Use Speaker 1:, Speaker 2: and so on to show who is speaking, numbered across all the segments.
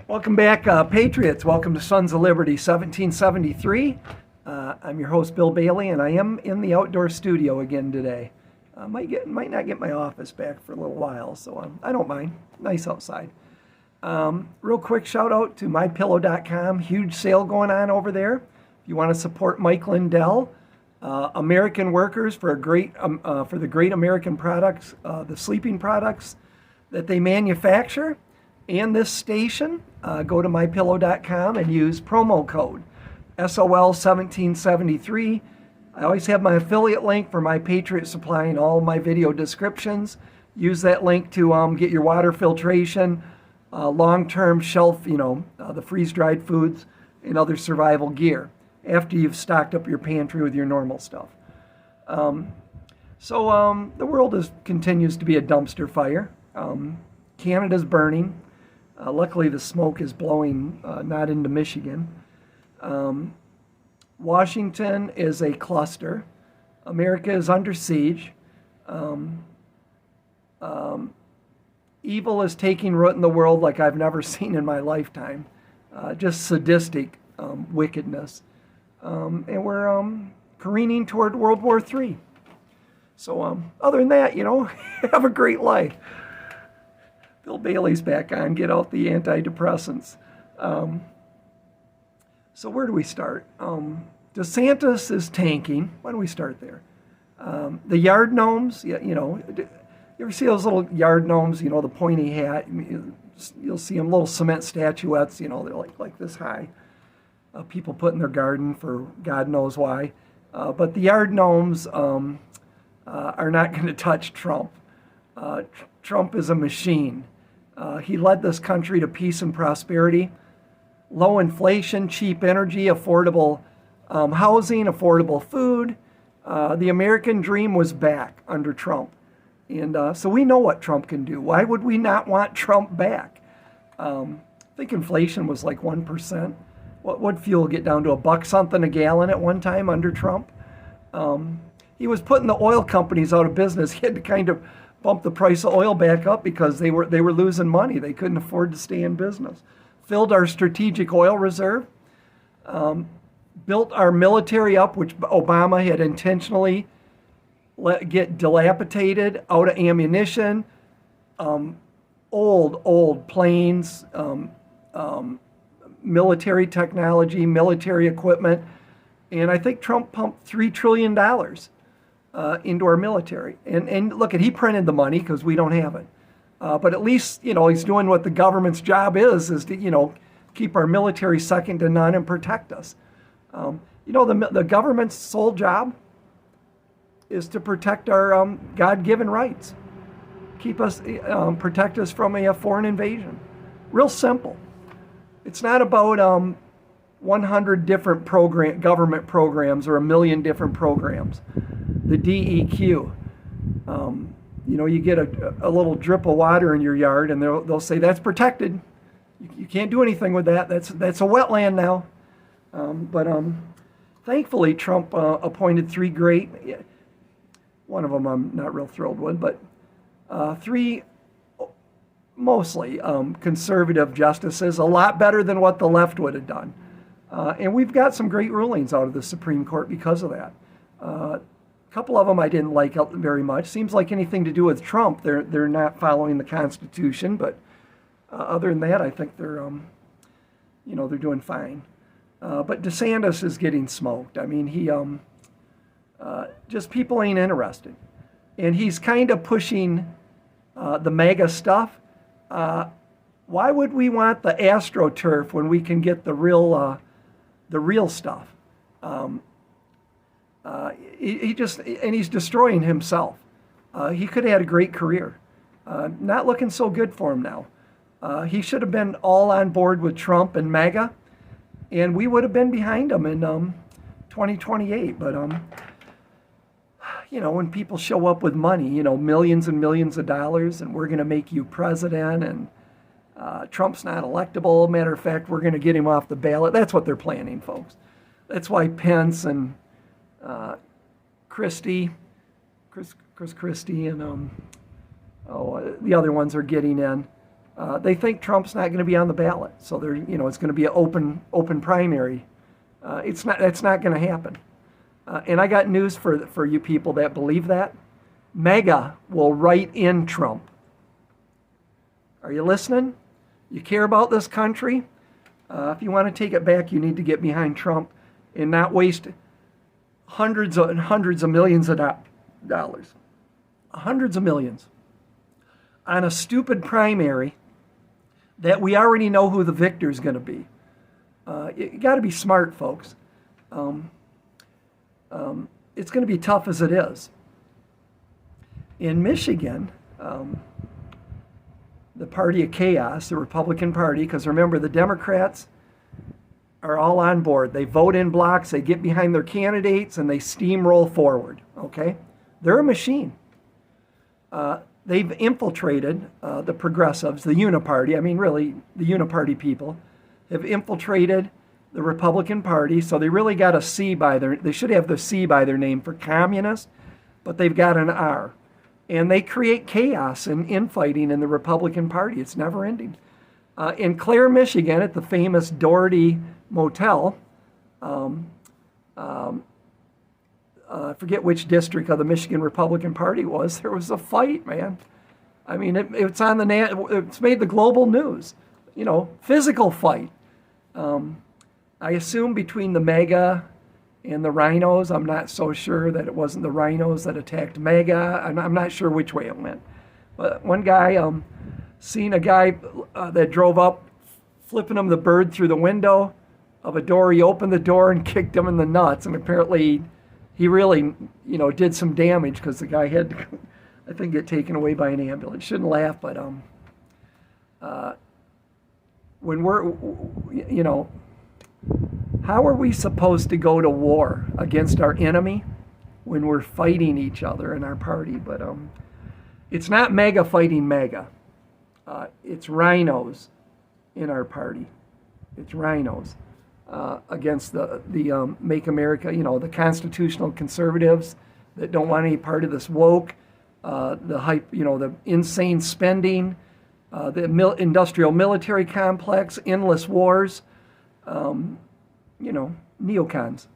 Speaker 1: Welcome back, Patriots. Welcome to Sons of Liberty 1773. I'm your host, Bill Bailey, and I am in the outdoor studio again today. Might not get my office back for a little while, so I don't mind. Nice outside. Real quick shout out to MyPillow.com. Huge sale going on over there. If you want to support Mike Lindell, American workers for the great American products, the sleeping products that they manufacture, and this station, go to MyPillow.com and use promo code SOL1773. I always have my affiliate link for My Patriot Supply in all my video descriptions. Use that link to get your water filtration, long-term shelf, the freeze-dried foods and other survival gear after you've stocked up your pantry with your normal stuff. So the world continues to be a dumpster fire. Canada's burning. Luckily, the smoke is blowing not into Michigan. Washington is a cluster. America is under siege. Evil is taking root in the world like I've never seen in my lifetime. Just sadistic wickedness. And we're careening toward World War III. So other than that, have a great life. Bill Bailey's back on. Get out the antidepressants. So where do we start? DeSantis is tanking. Why don't we start there? The yard gnomes, you ever see those little yard gnomes, the pointy hat? You'll see them, little cement statuettes, they're like this high. People put in their garden for God knows why. But the yard gnomes are not going to touch Trump. Trump is a machine. He led this country to peace and prosperity, low inflation, cheap energy, affordable housing, affordable food. The American dream was back under Trump. And so we know what Trump can do. Why would we not want Trump back? I think inflation was like 1%. What would fuel get down to $1 something a gallon at one time under Trump? He was putting the oil companies out of business. He had to kind of bump the price of oil back up because they were losing money. They couldn't afford to stay in business. Filled our strategic oil reserve. Built our military up, which Obama had intentionally let get dilapidated, out of ammunition, old planes, military technology, military equipment. And I think Trump pumped $3 trillion into our military. And look, he printed the money because we don't have it. But at least, he's doing what the government's job is to, keep our military second to none and protect us. The government's sole job is to protect our God-given rights. Protect us from a foreign invasion. Real simple. It's not about 100 different government programs or 1 million different programs. The DEQ. You get a little drip of water in your yard, and they'll say that's protected. You can't do anything with that. That's a wetland now. But thankfully, Trump appointed 3 great. One of them I'm not real thrilled with, but 3 mostly conservative justices, a lot better than what the left would have done. And we've got some great rulings out of the Supreme Court because of that. A couple of them I didn't like very much. Seems like anything to do with Trump, they're not following the Constitution. But other than that, I think they're doing fine. But DeSantis is getting smoked. I mean, he just people ain't interested, and he's kind of pushing the MAGA stuff. Why would we want the AstroTurf when we can get the real stuff? He's destroying himself. He could have had a great career. Not looking so good for him now. He should have been all on board with Trump and MAGA, and we would have been behind him in 2028. But when people show up with money, millions and millions of dollars, and we're going to make you president, and Trump's not electable. Matter of fact, we're going to get him off the ballot. That's what they're planning, folks. That's why Pence and Chris Christie, and the other ones are getting in. They think Trump's not going to be on the ballot, so it's going to be an open primary. That's not going to happen. And I got news for you people that believe that. MAGA will write in Trump. Are you listening? You care about this country? If you want to take it back, you need to get behind Trump and not waste hundreds of millions of dollars. Hundreds of millions on a stupid primary that we already know who the victor is going to be. You got to be smart, folks. It's going to be tough as it is. In Michigan, the party of chaos, the Republican Party, because remember, the Democrats are all on board. They vote in blocks, they get behind their candidates, and they steamroll forward, okay? They're a machine. They've infiltrated the progressives, the uniparty. I mean, really, the uniparty people have infiltrated the Republican Party, so they really got a C by they should have the C by their name for communist, but they've got an R. And they create chaos and infighting in the Republican Party. It's never ending. In Clare, Michigan, at the famous Doherty Motel, I forget which district of the Michigan Republican Party it was, there was a fight, man. I mean, it's on the it's made the global news. Physical fight. I assume between the MAGA and the Rhinos. I'm not so sure that it wasn't the Rhinos that attacked MAGA. I'm not sure which way it went. But one guy seen a guy that drove up, flipping him the bird through the window of a door. He opened the door and kicked him in the nuts. And apparently he really, did some damage because the guy had to, I think, get taken away by an ambulance. Shouldn't laugh, but when we're, how are we supposed to go to war against our enemy when we're fighting each other in our party? But it's not MAGA fighting MAGA. It's Rhinos in our party. It's Rhinos against the Make America, the constitutional conservatives that don't want any part of this woke, the hype, the insane spending, the industrial military complex, endless wars. Neocons.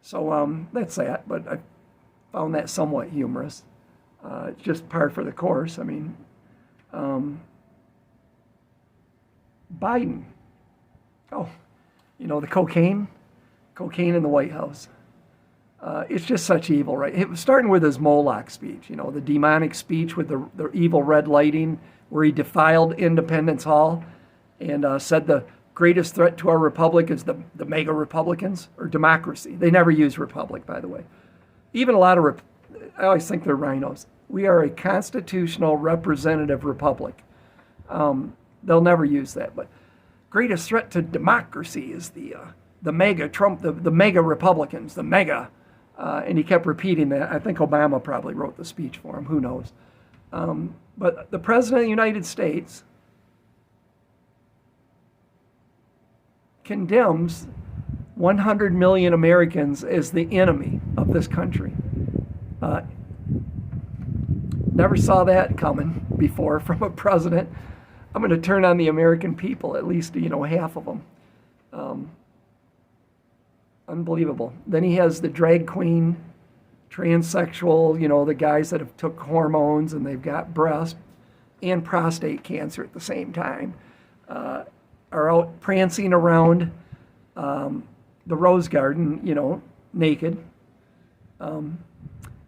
Speaker 1: So that's that, but I found that somewhat humorous. It's just par for the course. I mean, Biden. Oh, the cocaine in the White House. It's just such evil, right? It was starting with his Moloch speech, the demonic speech with the evil red lighting where he defiled Independence Hall and said the greatest threat to our republic is the mega Republicans, or democracy. They never use republic, by the way. Even a lot of, I always think they're Rhinos. We are a constitutional representative republic. They'll never use that, but greatest threat to democracy is the mega Trump, the mega Republicans, the mega, and he kept repeating that. I think Obama probably wrote the speech for him. Who knows? But the President of the United States condemns 100 million Americans as the enemy of this country. Never saw that coming before from a president. I'm going to turn on the American people, at least, half of them. Unbelievable. Then he has the drag queen, transsexual, the guys that have took hormones and they've got breast and prostate cancer at the same time, are out prancing around the Rose Garden, naked. And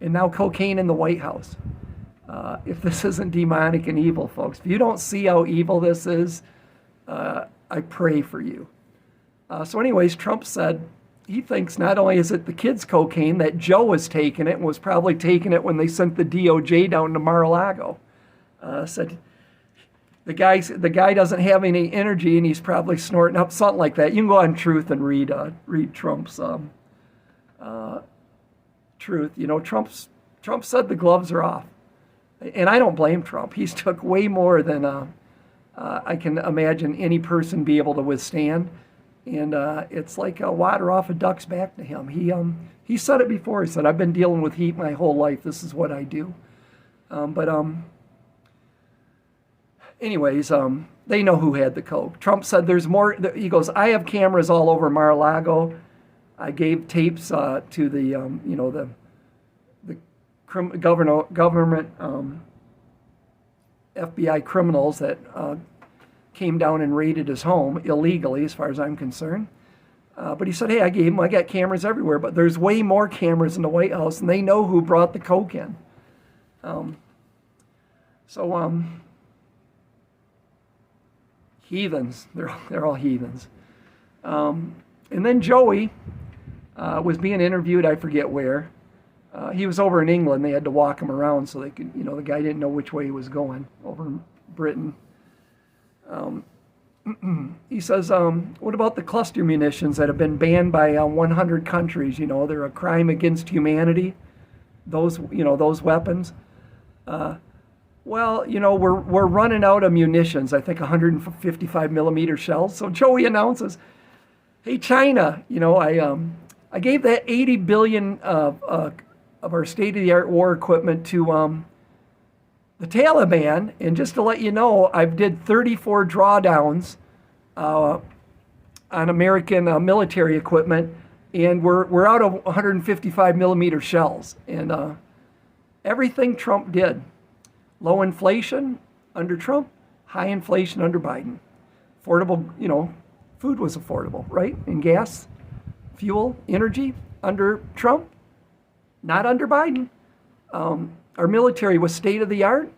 Speaker 1: now cocaine in the White House. If this isn't demonic and evil, folks, if you don't see how evil this is, I pray for you. So anyways, Trump said he thinks not only is it the kids' cocaine, that Joe was taking it and was probably taking it when they sent the DOJ down to Mar-a-Lago. Said the guy doesn't have any energy and he's probably snorting up something like that. You can go on Truth and read Trump's Truth. Trump said the gloves are off. And I don't blame Trump. He's took way more than I can imagine any person be able to withstand. And it's like water off a duck's back to him. He said it before. He said, I've been dealing with heat my whole life. This is what I do. But anyways, they know who had the coke. Trump said there's more. He goes, I have cameras all over Mar-a-Lago. I gave tapes to the government FBI criminals that came down and raided his home illegally, as far as I'm concerned. But he said, hey, I got cameras everywhere, but there's way more cameras in the White House, and they know who brought the coke in. Heathens. They're all heathens. And then Joey was being interviewed, I forget where. He was over in England. They had to walk him around so they could, the guy didn't know which way he was going over in Britain. He says, what about the cluster munitions that have been banned by 100 countries? They're a crime against humanity. Those weapons. Well, we're running out of munitions. I think 155 millimeter shells. So Joey announces, hey, China, I gave that 80 billion of our state-of-the-art war equipment to the Taliban, and just to let you know, I've did 34 drawdowns on American military equipment, and we're out of 155 millimeter shells. And everything Trump did, low inflation under Trump, high inflation under Biden. Affordable, food was affordable, right? And gas, fuel, energy under Trump, not under Biden. Our military was state-of-the-art,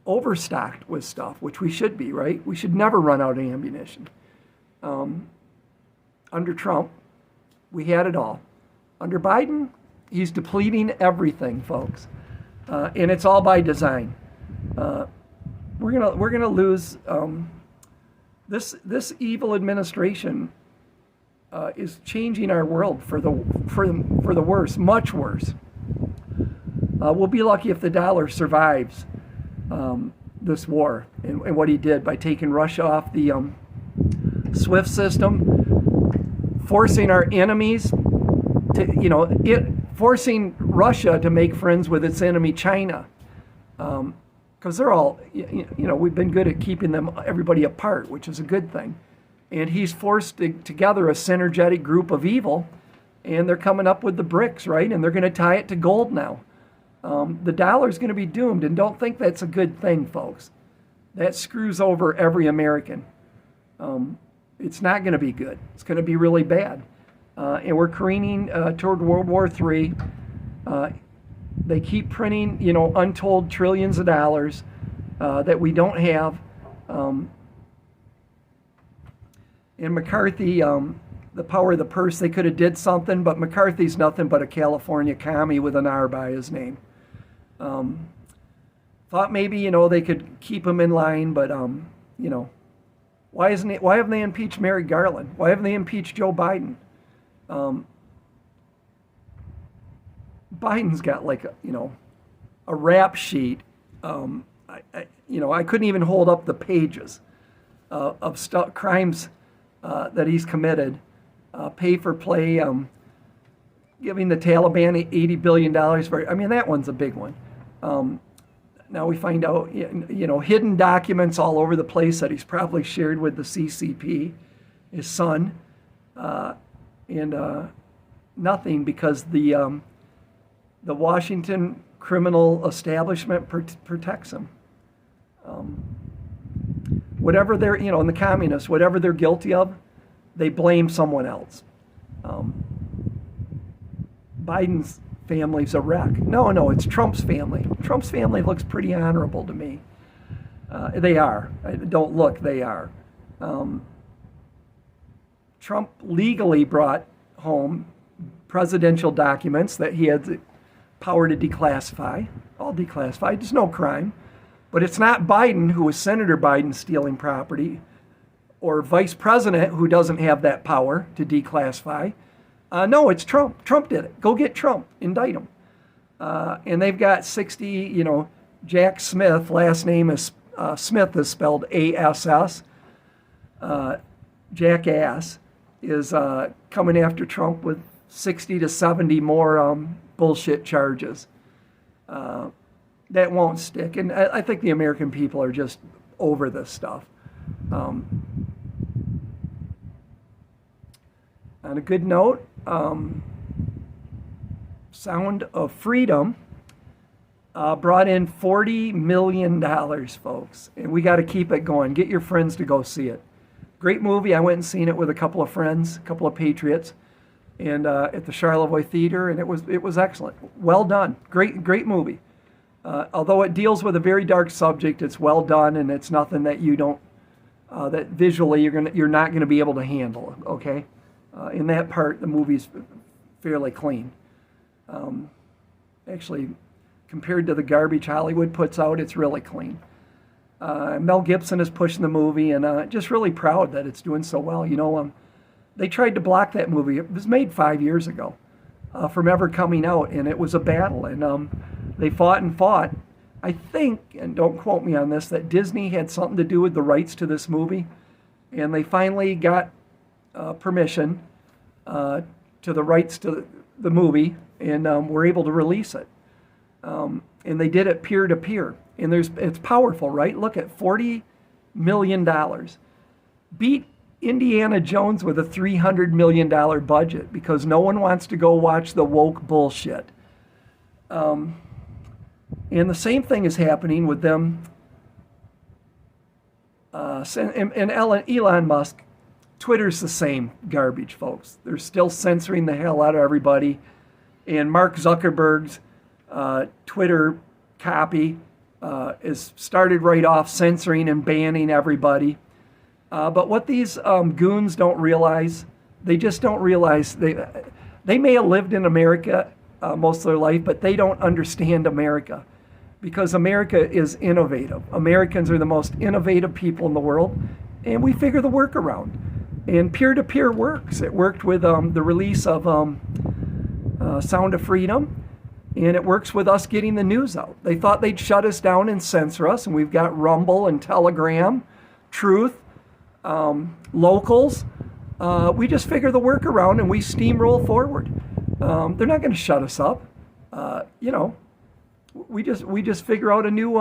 Speaker 1: overstocked with stuff, which we should be, right? We should never run out of ammunition. Under Trump, we had it all. Under Biden, he's depleting everything, folks. And it's all by design. We're gonna lose. This evil administration is changing our world for the worse, much worse. We'll be lucky if the dollar survives this war and what he did by taking Russia off the SWIFT system, forcing our enemies to, forcing Russia to make friends with its enemy, China. Because they're all, we've been good at keeping everybody apart, which is a good thing. And he's forced together a synergetic group of evil, and they're coming up with the BRICS, right? And they're going to tie it to gold now. The dollar's going to be doomed, and don't think that's a good thing, folks. That screws over every American. It's not going to be good. It's going to be really bad. And we're careening toward World War III. They keep printing, untold trillions of dollars that we don't have. And McCarthy, the power of the purse, they could have did something, but McCarthy's nothing but a California commie with an R by his name. Thought maybe, they could keep him in line, but, why haven't they impeached Merrick Garland? Why haven't they impeached Joe Biden? Biden's got like a rap sheet. I couldn't even hold up the pages of crimes that he's committed. Pay for play, giving the Taliban $80 billion for. That one's a big one. Now we find out, hidden documents all over the place that he's probably shared with the CCP, his son, and nothing because the Washington criminal establishment protects him. Whatever they're, and the communists, whatever they're guilty of, they blame someone else. Biden's family's a wreck. No, it's Trump's family. Trump's family looks pretty honorable to me. They are. Don't look, they are. Trump legally brought home presidential documents that he had the power to declassify. All declassified. There's no crime. But it's not Biden, who is Senator Biden, stealing property, or Vice President, who doesn't have that power to declassify. No, it's Trump. Trump did it. Go get Trump. Indict him. And they've got 60, Jack Smith, last name is Smith is spelled A-S-S. Jackass is coming after Trump with 60 to 70 more bullshit charges. that won't stick. And I think the American people are just over this stuff. On a good note, Sound of Freedom brought in $40 million, folks. And we got to keep it going. Get your friends to go see it. Great movie. I went and seen it with a couple of friends, a couple of patriots, and at the Charlevoix Theater, and it was excellent. Well done. Great movie. Although it deals with a very dark subject, it's well done, and it's nothing that you don't that visually you're not gonna be able to handle. Okay, in that part, the movie's fairly clean. Actually, compared to the garbage Hollywood puts out, it's really clean. Mel Gibson is pushing the movie, and just really proud that it's doing so well. You know, they tried to block that movie. It was made 5 years ago from ever coming out, and it was a battle. And they fought and fought. I think, and don't quote me on this, that Disney had something to do with the rights to this movie, and they finally got permission to the rights to the movie, and were able to release it. And they did it peer to peer. And it's powerful, right? Look at $40 million. Beat Indiana Jones with a $300 million budget because no one wants to go watch the woke bullshit. And the same thing is happening with them. And Elon Musk, Twitter's the same garbage, folks. They're still censoring the hell out of everybody. And Mark Zuckerberg's Twitter copy is started right off censoring and banning everybody. But what these goons don't realize, they just don't realize, they may have lived in America most of their life, but they don't understand America because America is innovative. Americans are the most innovative people in the world, and we figure the workaround. And peer-to-peer works. It worked with the release of Sound of Freedom, and it works with us getting the news out. They thought they'd shut us down and censor us, and we've got Rumble and Telegram, Truth, Locals. We just figure the workaround and we steamroll forward. They're not going to shut us up. You know, we just figure out a new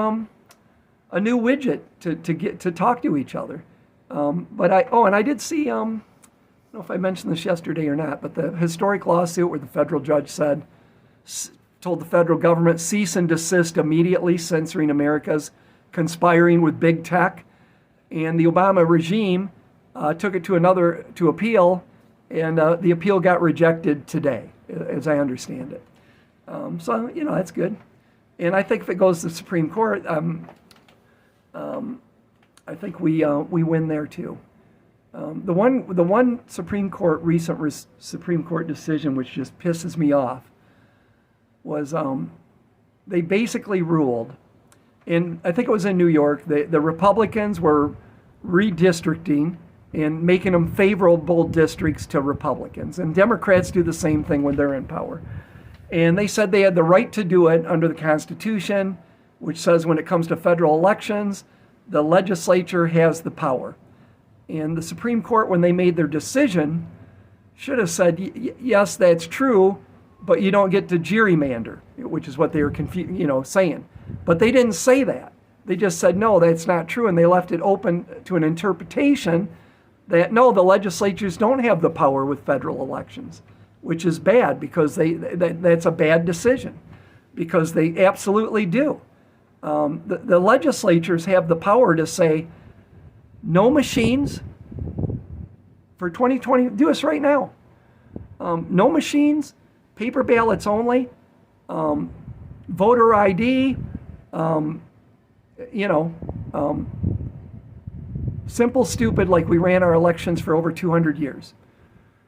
Speaker 1: widget to talk to each other. But I did see, I don't know if I mentioned this yesterday or not, but the historic lawsuit where the federal judge told the federal government cease and desist immediately, censoring America's conspiring with big tech. And the Obama regime took it to appeal, and the appeal got rejected today, as I understand it. So, you know, that's good. And I think if it goes to the Supreme Court, I think we win there too. The one recent Supreme Court decision which just pisses me off was they basically ruled, and I think it was in New York, the Republicans were redistricting and making them favorable districts to Republicans. And Democrats do the same thing when they're in power. And they said they had the right to do it under the Constitution, which says when it comes to federal elections, the legislature has the power. And the Supreme Court, when they made their decision, should have said, yes, that's true, but you don't get to gerrymander, which is what they were saying. But they didn't say that. They just said, no, that's not true. And they left it open to an interpretation that, no, the legislatures don't have the power with federal elections, which is bad because that's a bad decision because they absolutely do. The legislatures have the power to say, no machines for 2020. Do this right now. No machines, paper ballots only, voter ID, simple, stupid, like we ran our elections for over 200 years.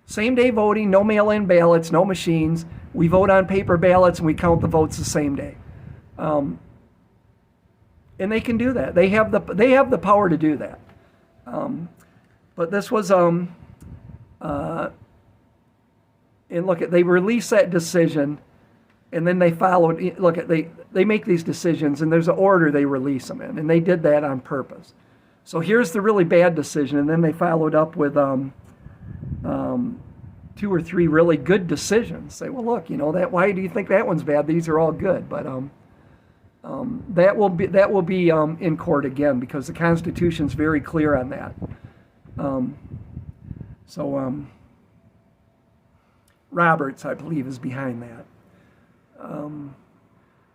Speaker 1: Same day voting, no mail-in ballots, no machines. We vote on paper ballots and we count the votes the same day. And they can do that. They have the power to do that. But this was and they released that decision, and then they followed. They make these decisions, and there's an order they release them in, and they did that on purpose. So here's the really bad decision, and then they followed up with 2 or 3 really good decisions. Say, well, look, that. Why do you think that one's bad? These are all good, but That will be in court again because the Constitution's very clear on that. Roberts, I believe, is behind that.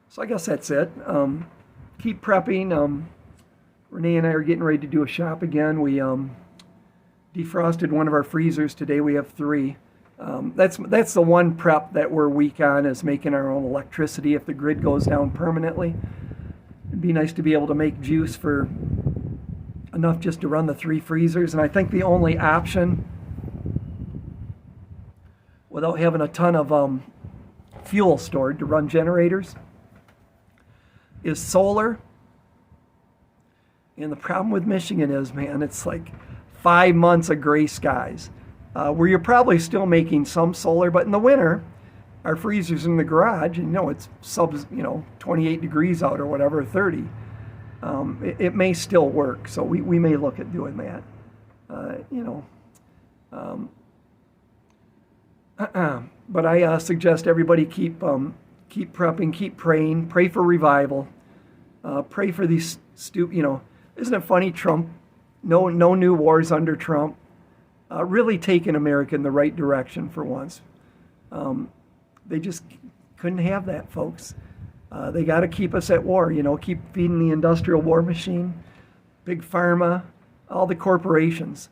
Speaker 1: So I guess that's it. Keep prepping. Renee and I are getting ready to do a shop again. We defrosted one of our freezers today. We have 3. That's the one prep that we're weak on, is making our own electricity if the grid goes down permanently. It'd be nice to be able to make juice for enough just to run the 3 freezers. And I think the only option, without having a ton of fuel stored to run generators, is solar. And the problem with Michigan is, man, it's like 5 months of gray skies, where you're probably still making some solar, but in the winter, our freezer's in the garage, and it's 28 degrees out or whatever, 30. It may still work, so we may look at doing that. But I suggest everybody keep prepping, keep praying, pray for revival, pray for these isn't it funny, Trump, no new wars under Trump, really taking America in the right direction for once. They just couldn't have that, folks. They got to keep us at war, keep feeding the industrial war machine, big pharma, all the corporations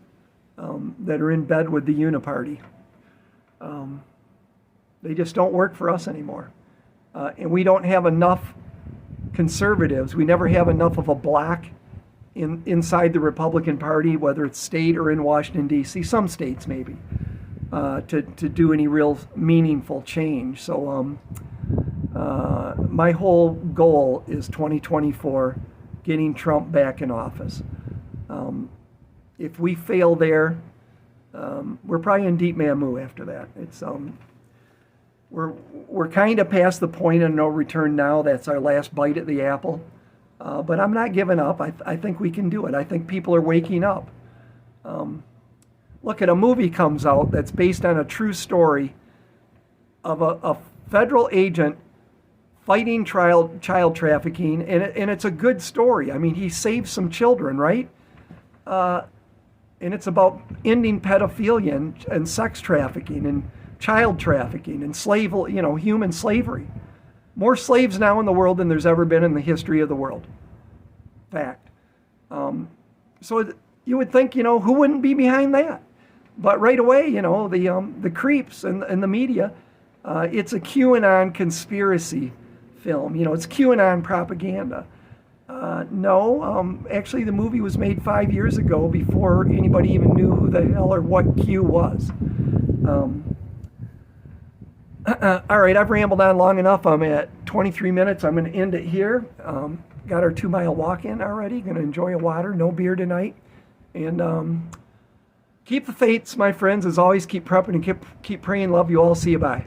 Speaker 1: that are in bed with the Uniparty. They just don't work for us anymore. And we don't have enough conservatives. We never have enough of a black inside the Republican Party, whether it's state or in Washington, D.C., some states maybe, to do any real meaningful change. So my whole goal is 2024, getting Trump back in office. If we fail there, we're probably in deep mamu after that. It's we're kind of past the point of no return now. That's our last bite at the apple. But I'm not giving up. I think we can do it. I think people are waking up. Look, at a movie comes out that's based on a true story of a federal agent fighting child trafficking, and it's a good story. I mean, he saved some children, right? And it's about ending pedophilia and sex trafficking and child trafficking and human slavery. More slaves now in the world than there's ever been in the history of the world. Fact. So you would think, who wouldn't be behind that? But right away, the creeps and the media, it's a QAnon conspiracy film. It's QAnon propaganda. No, actually the movie was made 5 years ago before anybody even knew who the hell or what Q was. All right, I've rambled on long enough. I'm at 23 minutes. I'm going to end it here. Got our 2-mile walk in already. Going to enjoy a water. No beer tonight. And keep the faiths, my friends. As always, keep prepping and keep praying. Love you all. See you. Bye.